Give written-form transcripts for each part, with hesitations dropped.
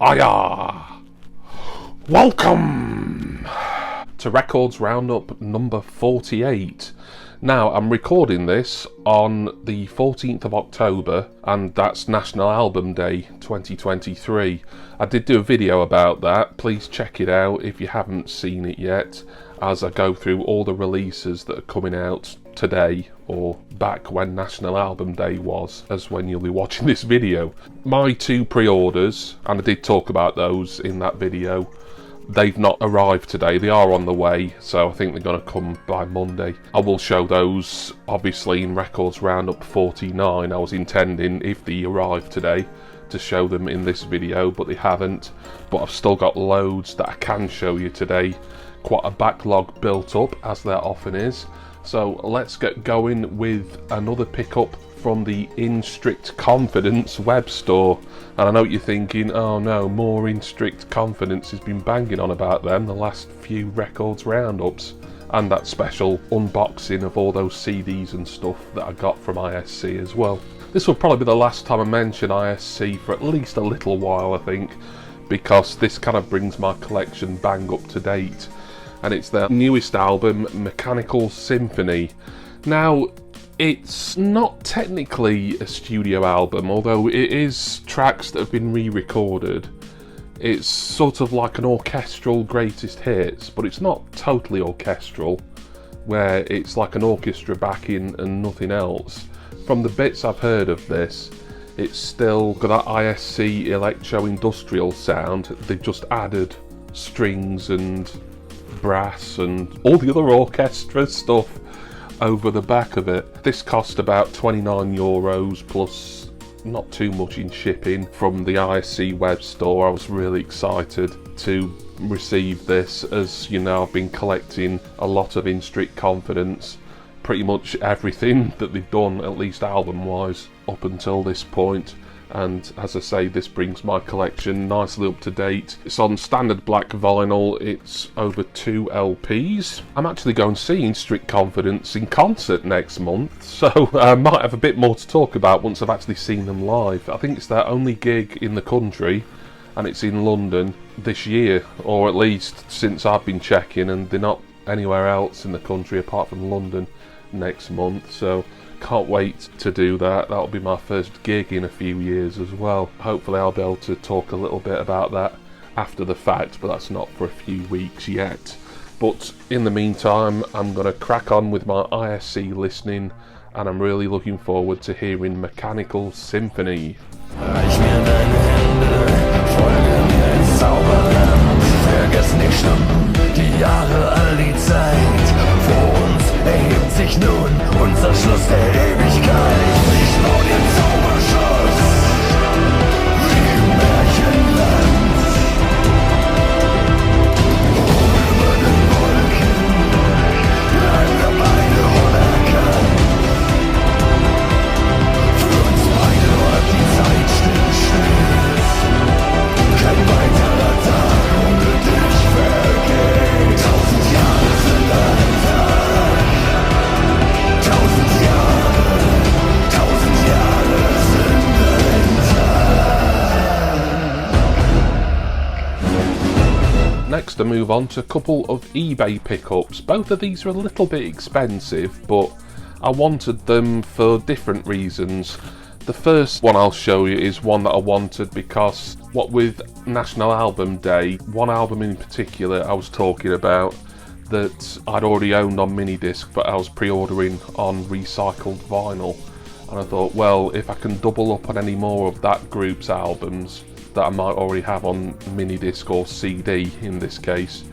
Hiya! Welcome to Records Roundup number 48. Now, I'm recording this on the 14th of October, and that's National Album Day 2023. I did do a video about that. Please check it out if you haven't seen it yet, as I go through all the releases that are coming out today, or back when National Album Day was, as when you'll be watching this video. My two pre-orders, and I did talk about those in that video, they've not arrived today. They are on the way, so I think they're going to come by Monday. I will show those, obviously, in Records Roundup 49. I was intending, if they arrive today, to show them in this video, but they haven't. But I've still got loads that I can show you today. Quite a backlog built up, as there often is. So let's get going with another pickup from the In Strict Confidence web store. And I know what you're thinking, oh no, more In Strict Confidence has been banging on about them the last few Records Roundups, and that special unboxing of all those CDs and stuff that I got from ISC as well. This will probably be the last time I mention ISC for at least a little while, I think, because this kind of brings my collection bang up to date. And it's their newest album, Mechanical Symphony. Now, it's not technically a studio album, although it is tracks that have been re-recorded. It's sort of like an orchestral greatest hits, but it's not totally orchestral, where it's like an orchestra backing and nothing else. From the bits I've heard of this, it's still got that ISC electro-industrial sound. They've just added strings and brass and all the other orchestra stuff over the back of it. This cost about €29 plus not too much in shipping from the ISC web store. I was really excited to receive this, as you know, I've been collecting a lot of In Strict Confidence, pretty much everything that they've done, at least album wise, up until this point. And as I say, this brings my collection nicely up to date. It's on standard black vinyl. It's over 2 LPs. I'm actually going to see In Strict Confidence in concert next month, so I might have a bit more to talk about once I've actually seen them live. I think it's their only gig in the country, and it's in London this year, or at least since I've been checking, and they're not anywhere else in the country apart from London next month, so can't wait to do that. That'll be my first gig in a few years as well. Hopefully I'll be able to talk a little bit about that after the fact, but that's not for a few weeks yet. But in the meantime, I'm going to crack on with my ISC listening, and I'm really looking forward to hearing Mechanical Symphony. Reich mir deine Hände, folge mir ins Zauberland. Vergiss nicht schon die Jahre, all die Zeit. Vor uns erhebt sich nun unser Schluss der Ewigkeit. Ich bau den Zauberschuss, wie im Märchenland. Hoch über den Wolken, bleiben wir beide unerkannt. Für uns beide dort die Zeit stillsteht. Kein weiterer Tag ohne dich vergeht. 1000 Jahre sind ein Tag. 1000 Jahre sind ein Tag. Next I move on to a couple of eBay pickups. Both of these are a little bit expensive, but I wanted them for different reasons. The first one I'll show you is one that I wanted because, what with National Album Day, one album in particular I was talking about that I'd already owned on minidisc, but I was pre-ordering on recycled vinyl, and I thought, well, if I can double up on any more of that group's albums that I might already have on minidisc or CD in this case,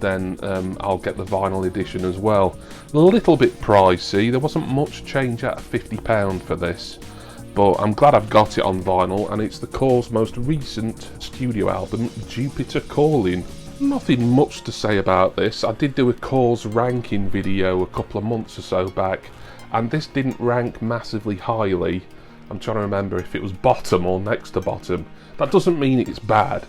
then I'll get the vinyl edition as well. A little bit pricey. There wasn't much change at £50 for this, but I'm glad I've got it on vinyl, and it's the Core's most recent studio album, Jupiter Calling. Nothing much to say about this. I did do a Core's ranking video a couple of months or so back, and this didn't rank massively highly. I'm trying to remember if it was bottom or next to bottom. That doesn't mean it's bad.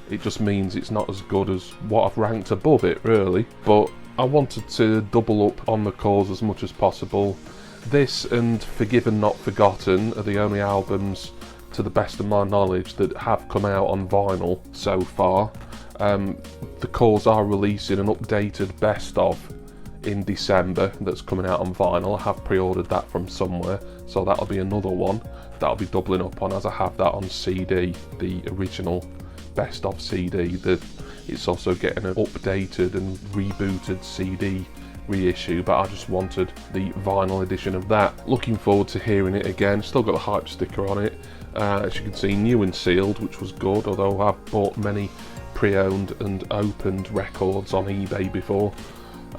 It just means it's not as good as what I've ranked above it, really. But I wanted to double up on the Core's as much as possible. This and Forgiven Not Forgotten are the only albums to the best of my knowledge, that have come out on vinyl so far. The Cause are releasing an updated best of in December that's coming out on vinyl. I have pre-ordered that from somewhere, so that'll be another one that I'll be doubling up on, as I have that on CD, the original best of CD. It's also getting an updated and rebooted CD reissue, but I just wanted the vinyl edition of that. Looking forward to hearing it again. Still got the hype sticker on it, as you can see, new and sealed, which was good, although I've bought many pre-owned and opened records on eBay before,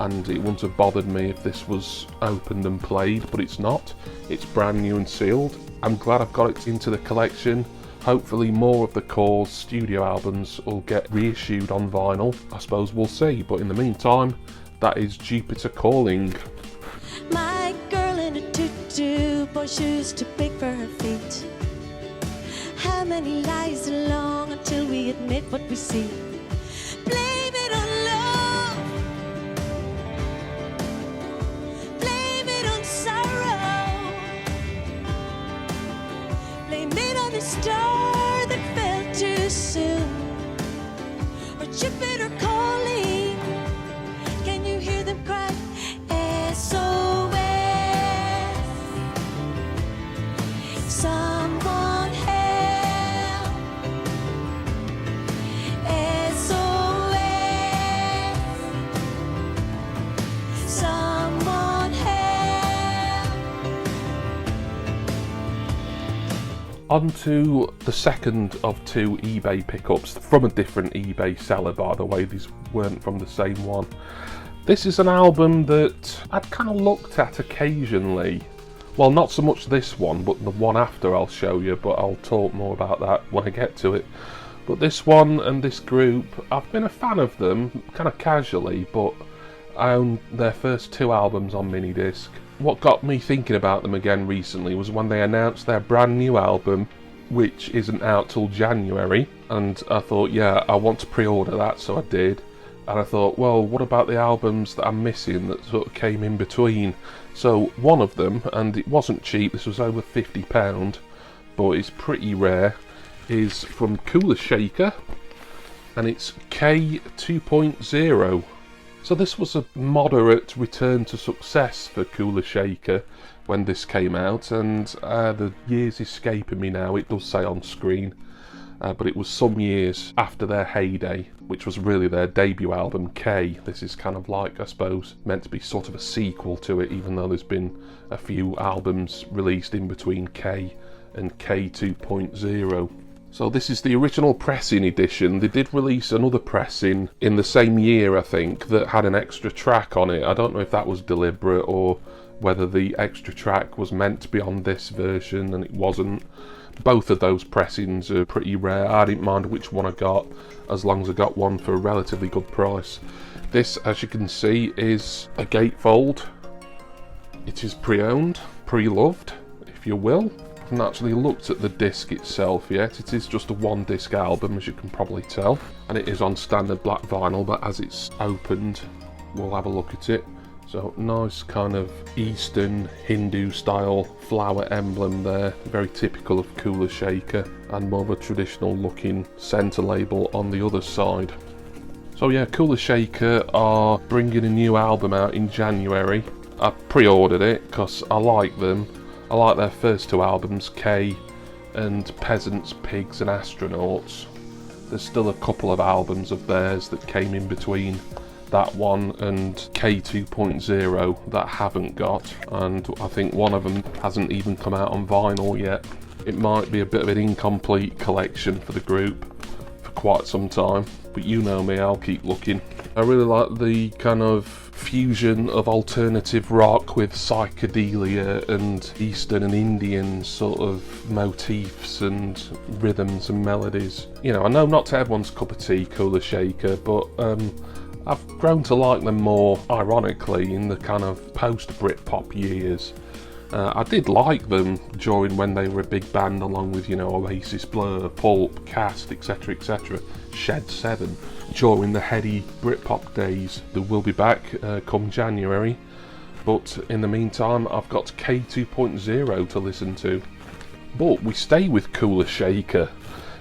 and it wouldn't have bothered me if this was opened and played, but it's not. It's brand new and sealed. I'm glad I've got it into the collection. Hopefully more of the Cause studio albums will get reissued on vinyl. I suppose we'll see, but in the meantime, that is Jupiter Calling. My girl in a tutu, boy shoes too big for her feet. How many lies along until we admit what we see? Blame it on love, blame it on sorrow, blame it on the star that fell too soon, or Jupiter calling. Can you hear them cry? SOS. Someone help. SOS. Someone help. On to the second of two eBay pickups from a different eBay seller, by the way. These weren't from the same one. This is an album that I'd kind of looked at occasionally. Well, not so much this one, but the one after I'll show you, but I'll talk more about that when I get to it. But this one and this group, I've been a fan of them, kind of casually, but I own their first two albums on minidisc. What got me thinking about them again recently was when they announced their brand new album, which isn't out till January, and I thought, yeah, I want to pre-order that, so I did. And I thought, well, what about the albums that I'm missing that sort of came in between? So one of them, and it wasn't cheap, this was over £50, but it's pretty rare, is from Kula, and it's K 2.0. So this was a moderate return to success for Kula when this came out, and the year's escaping me now. It does say on screen, but it was some years after their heyday, which was really their debut album, K. This is kind of like, I suppose, meant to be sort of a sequel to it, even though there's been a few albums released in between K and K 2.0. So this is the original pressing edition. They did release another pressing in the same year, I think, that had an extra track on it. I don't know if that was deliberate or whether the extra track was meant to be on this version and it wasn't. Both of those pressings are pretty rare. I didn't mind which one I got, as long as I got one for a relatively good price. This, as you can see, is a gatefold. It is pre-owned, pre-loved, if you will. I haven't actually looked at the disc itself yet. It is just a one disc album, as you can probably tell, and it is on standard black vinyl, but as it's opened we'll have a look at it. So nice kind of Eastern Hindu style flower emblem there, very typical of Kula, and more of a traditional looking centre label on the other side. So yeah, Kula are bringing a new album out in January. I pre-ordered it because I like them. I like their first two albums, K and Peasants, Pigs and Astronauts. There's still a couple of albums of theirs that came in between that one and K 2.0 that I haven't got, and I think one of them hasn't even come out on vinyl yet. It might be a bit of an incomplete collection for the group for quite some time, but you know me, I'll keep looking. I really like the kind of fusion of alternative rock with psychedelia and Eastern and Indian sort of motifs and rhythms and melodies. You know, I know not to everyone's cup of tea, Kula, but I've grown to like them more, ironically, in the kind of post-Britpop years. I did like them during when they were a big band, along with, you know, Oasis, Blur, Pulp, Cast, etc, etc, Shed 7, during the heady Britpop days. They will be back come January, but in the meantime I've got K 2.0 to listen to. But we stay with Kula Shaker.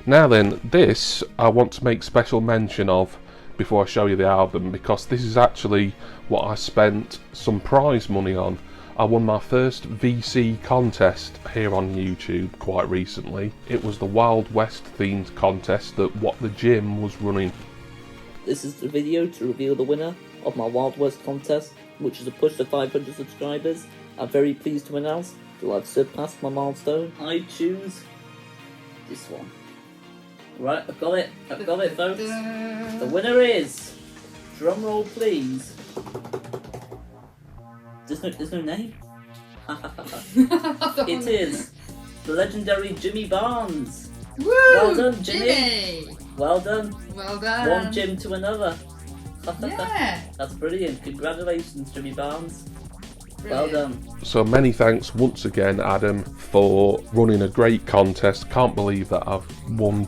Now then, this I want to make special mention of before I show you the album, because this is actually what I spent some prize money on. I won my first VC contest here on YouTube quite recently. It was the Wild West themed contest that What the Gym was running. This is the video to reveal the winner of my Wild West contest, which is a push to 500 subscribers. I'm very pleased to announce that I've surpassed my milestone. I choose this one. Right, I've got it, folks. The winner is, drum roll please. There's no name. It is the legendary Jimmy Barnes. Woo! Well done, Jimmy. Well done. Well done. One Jim to another. Yeah. That's brilliant. Congratulations, Jimmy Barnes. Brilliant. Well done. So many thanks once again, Adam, for running a great contest. Can't believe that I've won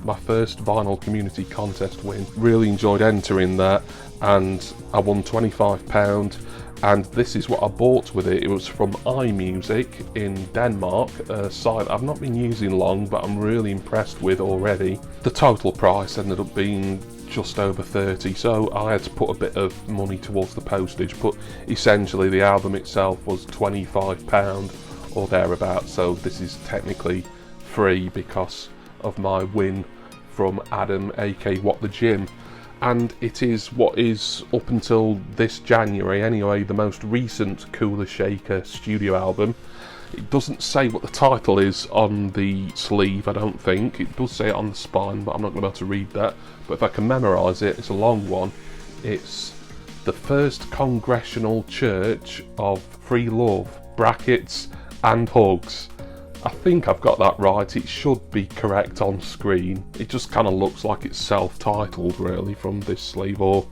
my first vinyl community contest win. Really enjoyed entering that, and I won £25. And this is what I bought with it. It was from iMusic in Denmark, a site I've not been using long, but I'm really impressed with already. The total price ended up being just over 30, so I had to put a bit of money towards the postage, but essentially the album itself was £25 or thereabouts, so this is technically free because of my win from Adam, aka What the Gym. And it is what is, up until this January anyway, the most recent Kula Shaker studio album. It doesn't say what the title is on the sleeve, I don't think. It does say it on the spine, but I'm not going to be able to read that. But if I can memorise it, it's a long one. It's the First Congregational Church of Free Love, brackets, and Hugs. I think I've got that right. It should be correct on screen. It just kind of looks like it's self-titled really from this sleeve, or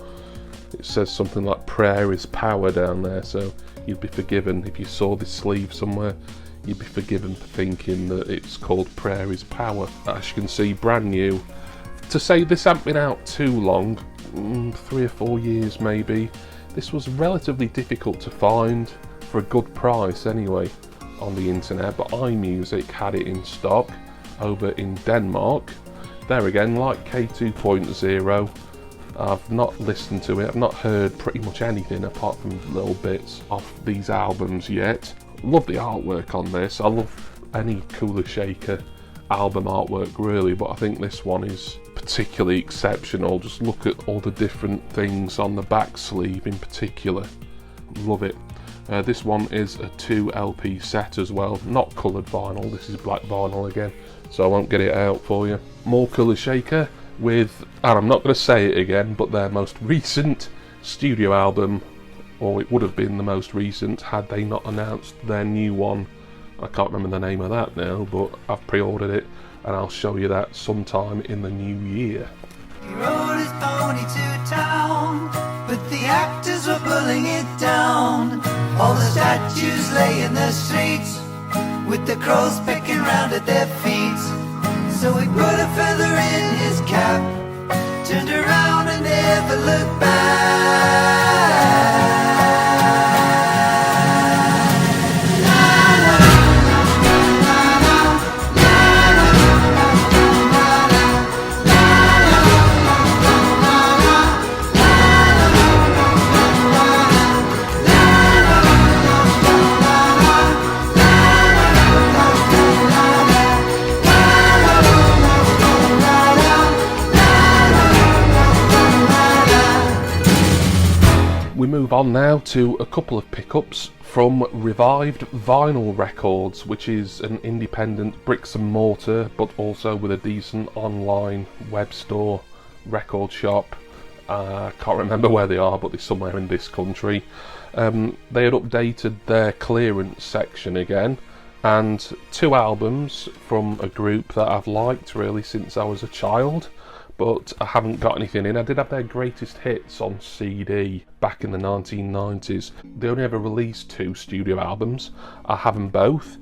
it says something like prayer is power down there, so you'd be forgiven if you saw this sleeve somewhere. You'd be forgiven for thinking that it's called prayer is power. As you can see, brand new. To say this hasn't been out too long, 3 or 4 years maybe, this was relatively difficult to find for a good price anyway on the internet, but iMusic had it in stock over in Denmark. There again, like K2.0, I've not listened to it, I've not heard pretty much anything apart from little bits of these albums yet. Love the artwork on this. I love any Kula Shaker album artwork really, but I think this one is particularly exceptional. Just look at all the different things on the back sleeve in particular. Love it. This one is a 2 LP set as well, not coloured vinyl, this is black vinyl again, so I won't get it out for you. More Kula Shaker with, and I'm not going to say it again, but their most recent studio album, or it would have been the most recent had they not announced their new one. I can't remember the name of that now, but I've pre-ordered it and I'll show you that sometime in the new year. He rode his pony to town, but the actors were pulling it down. All the statues lay in the streets, with the crows pecking round at their feet. So he put a feather in his cap, turned around and never looked back. We move on now to a couple of pickups from Revived Vinyl Records, which is an independent bricks and mortar but also with a decent online web store record shop. I can't remember where they are, but they're somewhere in this country. They had updated their clearance section again, and 2 albums from a group that I've liked really since I was a child, but I haven't got anything in. I did have their greatest hits on CD back in the 1990s. They only ever released 2 studio albums. I have them both.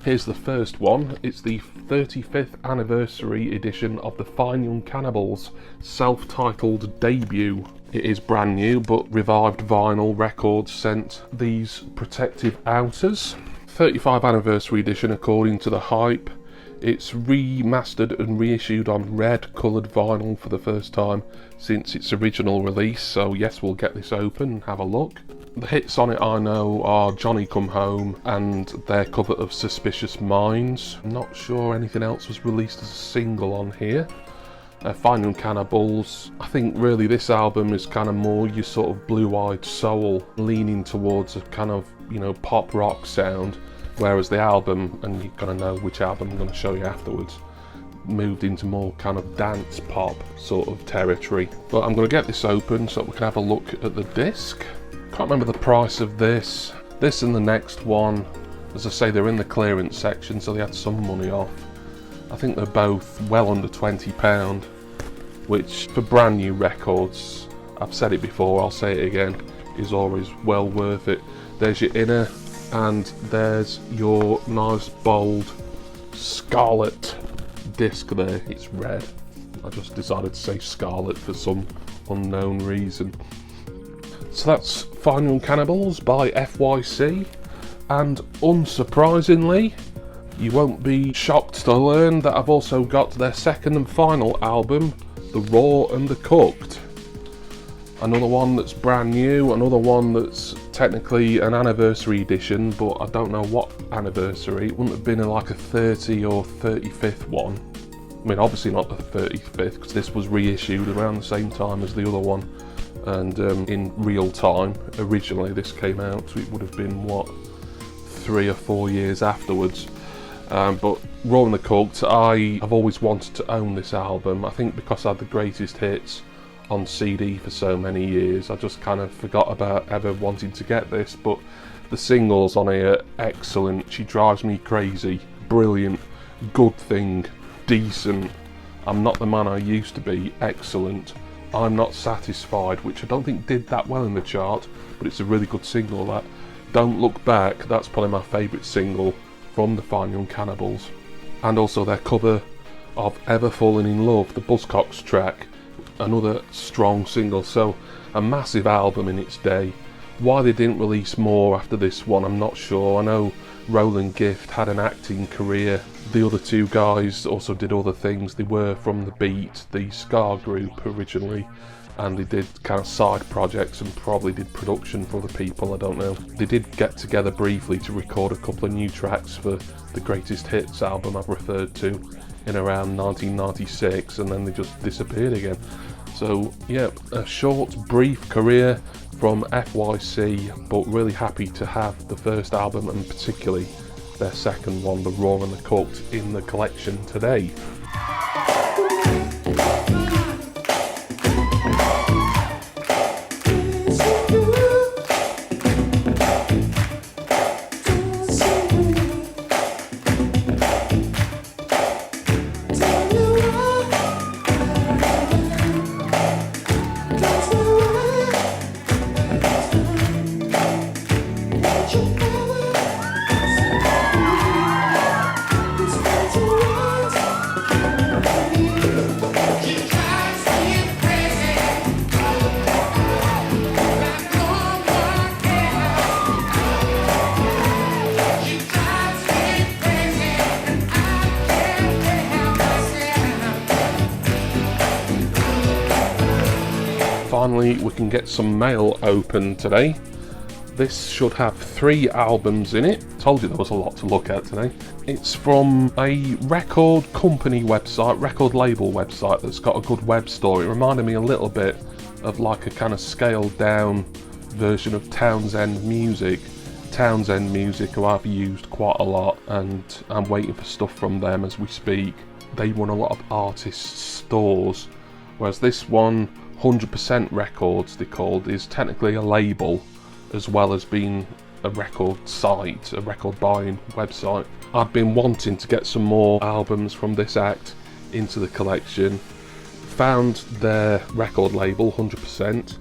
Here's the first one. It's the 35th anniversary edition of the Fine Young Cannibals self-titled debut. It is brand new, but Revived Vinyl Records sent these protective outers. 35 anniversary edition according to the hype. It's remastered and reissued on red coloured vinyl for the first time since its original release, so yes, we'll get this open and have a look. The hits on it I know are Johnny Come Home and their cover of Suspicious Minds. I'm not sure anything else was released as a single on here. Finding Cannibals. I think really this album is kind of more your sort of blue-eyed soul, leaning towards a kind of, you know, pop rock sound, whereas the album, and you're gonna know which album I'm gonna show you afterwards, moved into more kind of dance pop sort of territory. But I'm gonna get this open so we can have a look at the disc. Can't remember the price of this. This and the next one, as I say, they're in the clearance section, so they had some money off. I think they're both well under £20, which for brand new records, I've said it before, I'll say it again, is always well worth it. There's your inner, and there's your nice bold scarlet disc there. It's red. I just decided to say scarlet for some unknown reason. So that's Finding Cannibals by FYC, and unsurprisingly, you won't be shocked to learn that I've also got their second and final album, The Raw and the Cooked. Another one that's brand new, another one that's technically an anniversary edition, but I don't know what anniversary. It wouldn't have been like a 30 or 35th one. I mean, obviously not the 35th, because this was reissued around the same time as the other one, and in real time. Originally this came out, so it would have been, what, 3 or 4 years afterwards. But Raw and the Cooked, I have always wanted to own this album. I think because I had the greatest hits on CD for so many years, I just kind of forgot about ever wanting to get this, but the singles on here are excellent. She Drives Me Crazy, brilliant, Good Thing, decent, I'm Not the Man I Used to Be, excellent, I'm Not Satisfied, which I don't think did that well in the chart, but it's a really good single, that. Don't Look Back, that's probably my favourite single from the Finding Cannibals, and also their cover of Ever Falling in Love, the Buzzcocks track, another strong single. So a massive album in its day. Why they didn't release more after this one, I'm not sure. I know Roland Gift had an acting career. The other two guys also did other things. They were from The Beat, the ska group originally, and they did kind of side projects and probably did production for other people, I don't know. They did get together briefly to record a couple of new tracks for the Greatest Hits album I've referred to in around 1996, and then they just disappeared again. So yeah, a short, brief career from FYC, but really happy to have the first album, and particularly their second one, The Raw and the Cooked, in the collection today. Finally, we can get some mail open today. This should have 3 albums in it. Told you there was a lot to look at today. It's from a record company website, record label website that's got a good web store. It reminded me a little bit of like a kind of scaled down version of Townsend Music. Townsend Music, who I've used quite a lot, and I'm waiting for stuff from them as we speak. They run a lot of artist stores, whereas this one, 100% Records they're called, is technically a label as well as being a record site, a record buying website. I've been wanting to get some more albums from this act into the collection. Found their record label, 100%.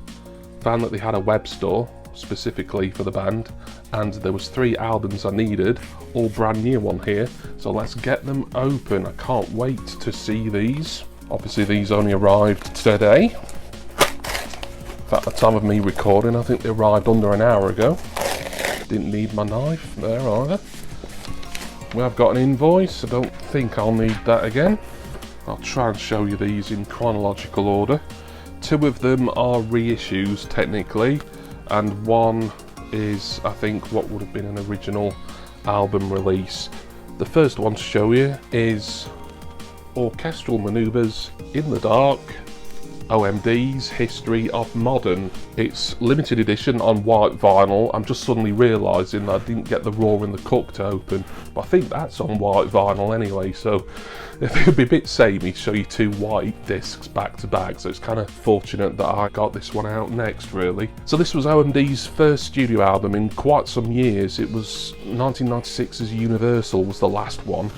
Found that they had a web store specifically for the band, and there was 3 albums I needed, all brand new on here. So let's get them open. I can't wait to see these. Obviously these only arrived today. At the time of me recording, I think they arrived under an hour ago. Didn't need my knife there either. We have got an invoice. I don't think I'll need that again. I'll try and show you these in chronological order. 2 of them are reissues technically, and 1 is, I think, what would have been an original album release. The first one to show you is Orchestral Manoeuvres in the Dark, OMD's History of Modern. It's limited edition on white vinyl. I'm just suddenly realising that I didn't get the Raw and the Cook to open, but I think that's on white vinyl anyway, so it would be a bit samey to show you 2 white discs back to back, so it's kind of fortunate that I got this one out next, really. So this was OMD's first studio album in quite some years. It was 1996's Universal was the last one,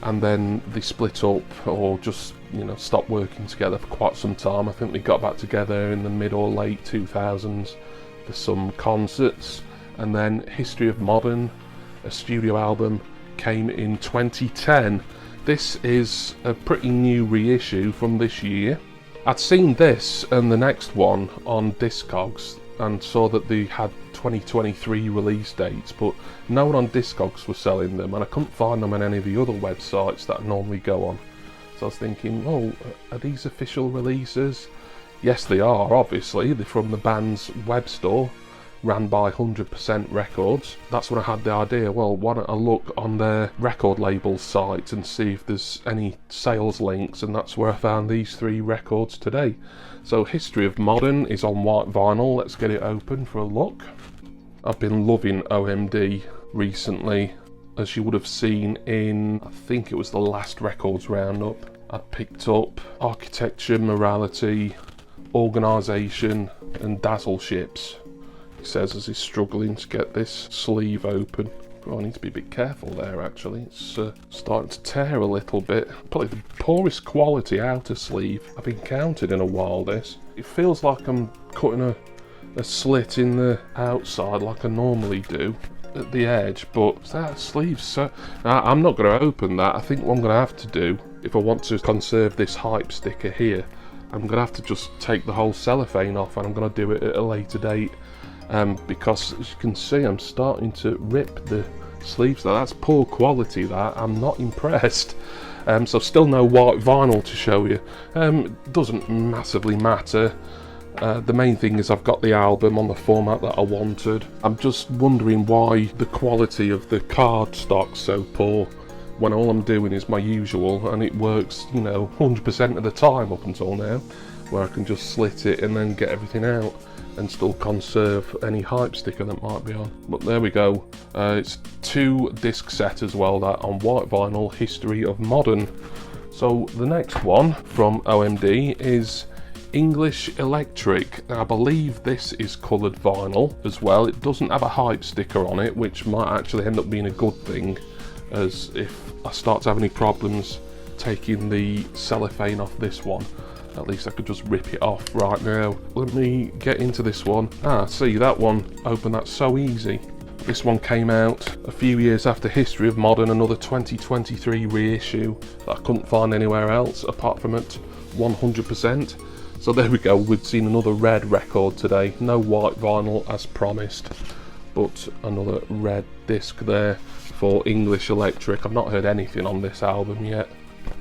and then they split up, or just, you know, stopped working together for quite some time. I think they got back together in the mid or late 2000s for some concerts, and then History of Modern, a studio album, came in 2010. This is a pretty new reissue from this year. I'd seen this and the next one on Discogs and saw that they had 2023 release dates, but no one on Discogs was selling them, and I couldn't find them on any of the other websites that I normally go on. So I was thinking, oh, are these official releases? Yes, they are, obviously. They're from the band's web store, ran by 100% Records. That's when I had the idea, well, why don't I look on their record label site and see if there's any sales links, and that's where I found these 3 records today. So History of Modern is on white vinyl. Let's get it open for a look. I've been loving OMD recently, as you would have seen in, I think it was the last Records Roundup. I picked up Architecture, Morality, Organisation and Dazzle Ships. He says as he's struggling to get this sleeve open. Oh, I need to be a bit careful there actually. It's starting to tear a little bit. Probably the poorest quality outer sleeve I've encountered in a while, this. It feels like I'm cutting a slit in the outside like I normally do at the edge, but that sleeve, so I'm not going to open that. I think what I'm going to have to do, if I want to conserve this hype sticker here, I'm going to have to just take the whole cellophane off, and I'm going to do it at a later date. Because as you can see, I'm starting to rip the sleeves there. That's poor quality, that. I'm not impressed. So still no white vinyl to show you. Doesn't massively matter. The main thing is I've got the album on the format that I wanted. I'm just wondering why the quality of the cardstock's so poor, when all I'm doing is my usual, and it works, you know, 100% of the time up until now, where I can just slit it and then get everything out and still conserve any hype sticker that might be on. But there we go. It's 2 disc set as well, that on white vinyl, History of Modern. So the next one from OMD is English Electric. Now I believe this is coloured vinyl as well. It doesn't have a hype sticker on it, which might actually end up being a good thing, as if I start to have any problems taking the cellophane off this one, at least I could just rip it off right now. Let me get into this one. See, that one opened that so easy. This one came out a few years after History of Modern, another 2023 reissue that I couldn't find anywhere else apart from at 100%. So there we go, we've seen another red record today. No white vinyl as promised, but another red disc there for English Electric. I've not heard anything on this album yet.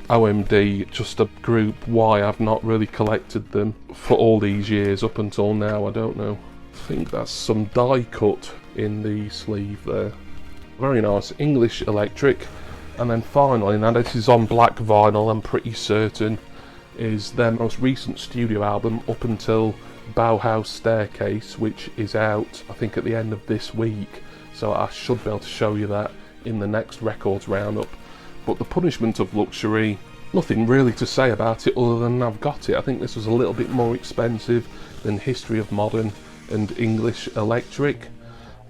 OMD, just a group why I've not really collected them for all these years up until now, I don't know. I think that's some die cut in the sleeve there. Very nice, English Electric. And then finally, now this is on black vinyl, I'm pretty certain, is their most recent studio album up until Bauhaus Staircase, which is out I think at the end of this week, so I should be able to show you that in the next Records Roundup. But The Punishment of Luxury, nothing really to say about it other than I've got it. I think this was a little bit more expensive than History of Modern and English Electric,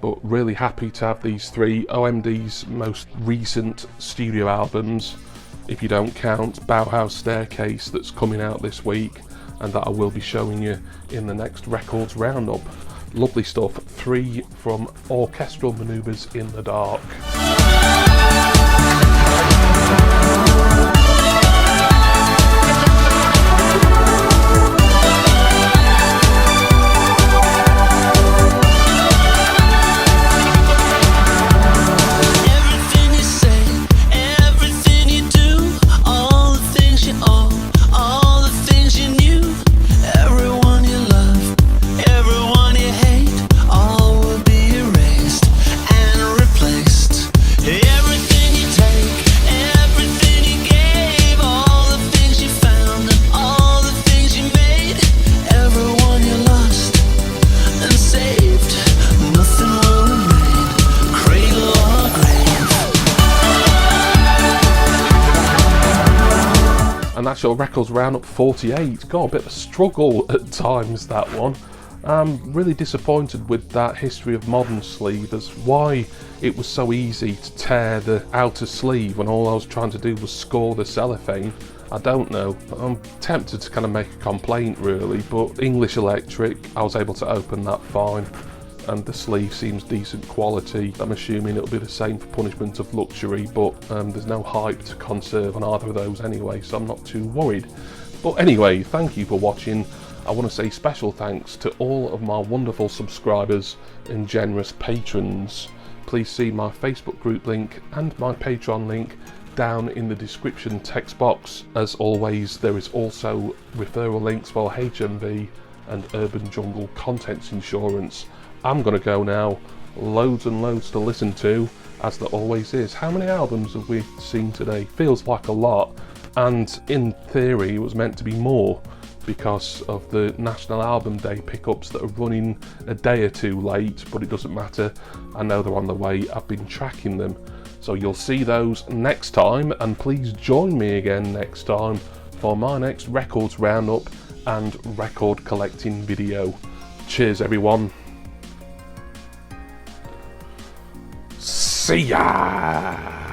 but really happy to have these 3 OMD's most recent studio albums, if you don't count Bauhaus Staircase that's coming out this week, and that I will be showing you in the next Records Roundup. Lovely stuff. 3 from Orchestral Manoeuvres in the Dark. Everything you say National Records Roundup 48. Got a bit of a struggle at times, that one. I'm really disappointed with that history of modern sleeve, as why it was so easy to tear the outer sleeve when all I was trying to do was score the cellophane. I don't know. I'm tempted to kind of make a complaint really, but English Electric, I was able to open that fine, and the sleeve seems decent quality. I'm assuming it'll be the same for Punishment of Luxury, but there's no hype to conserve on either of those anyway, so I'm not too worried. But anyway, thank you for watching. I want to say special thanks to all of my wonderful subscribers and generous patrons. Please see my Facebook group link and my Patreon link down in the description text box. As always, there is also referral links for HMV and Urban Jungle Contents Insurance. I'm going to go now. Loads and loads to listen to, as there always is. How many albums have we seen today? Feels like a lot, and in theory it was meant to be more, because of the National Album Day pickups that are running a day or two late, but it doesn't matter. I know they're on the way, I've been tracking them. So you'll see those next time, and please join me again next time for my next records roundup and record collecting video. Cheers everyone. See ya!